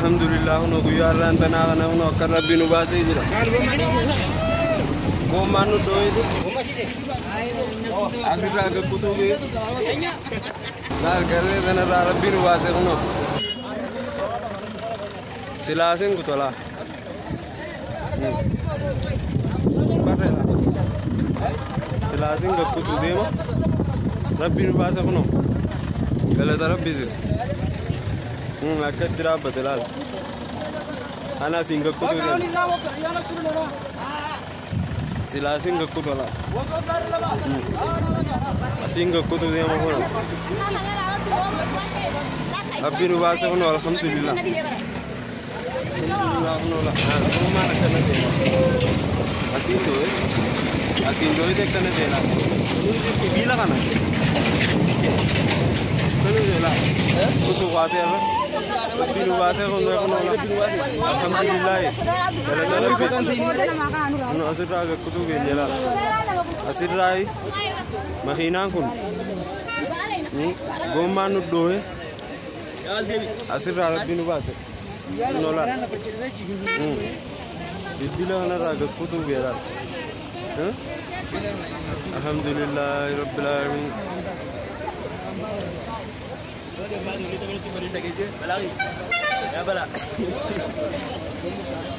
alhamdulillah no guyyaa raantana kana no akka rabbi nu baasee jira goomanu doyde asirra ga kutuge laal garee sana rabbi nu baasee no silasin kutola silasin ga kutu dema rabbi nu baasee no galata rabbi zil akad diraba dalal ana singa kutu sila singa kutu la singa kutu de ma hono rabbi nu baase hono alhamdulillah no la ma na kana de asin do de kana de la ni bila kana kanu de la kutu waate la rabbi nu baase hono alhamdulillah no asirra ga kutu ge jela asirrai mahinan kun gomanu dohe asirra rabbi nu baase no la bidila na ga kutu ge la alhamdulillah rabbil alamin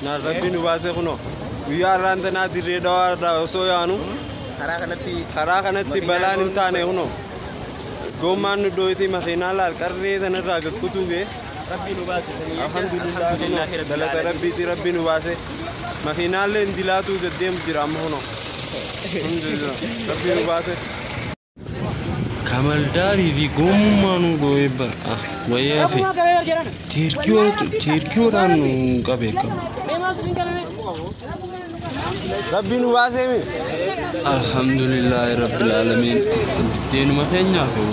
na rabbi nu baase kuno wiya rantana dire da so yaanu khara kanatti balan intane kuno goman doyti makhina lal karre tan raga kutuge rabbi nu baase alhamdulillah dalata rabbi nu baase makhina len dilatu dem diram kuno alhamdulillah rabbi nu baase kamal dari di gomanu doiba waya fi tirkyo dan kabeka rabbi nu baase mi alhamdulillah rabbil alamin din ma khenya fi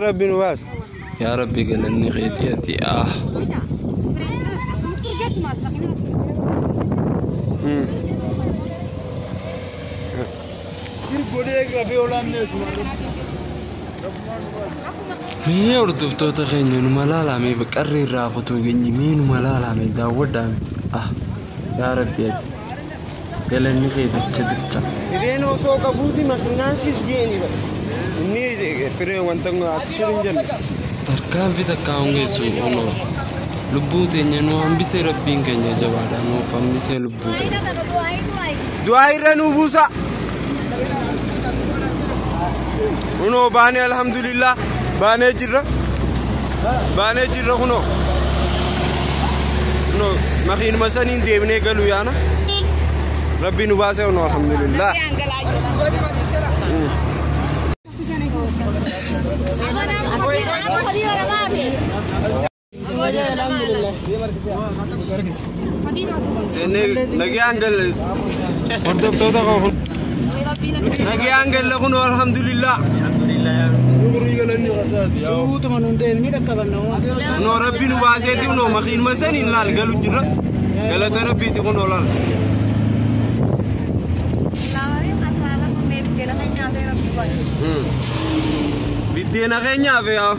rabbi nu baase ya rabbi galani khitiyati مي أردف توتا خيني نملالا مي بكرر رافتو جنجي مي نملالا مي داودا يا ربي قالني خيدك تدكا إذا سوق أبوتي ما خناش الجيني بقى إني فري وانتم أكشرين جل تركان في تكاون جسوا أنو لبوتي نينو هم بيسي ربين كنيا جوادا نو فهم بيسي لبوتي دعاء رنو بوسا uno bane alhamdulillah bane jirra kuno no makin masanin debne galu yana rabbi nu baase uno alhamdulillah sene nagi angal ordaf toda ko nagi angal kuno alhamdulillah سوت من عندنا مين كبرنا نو ربي نواسيتي نو مخين مسنين لا قالوا جرا قالت ربي تكون ولا بدينا غنيا في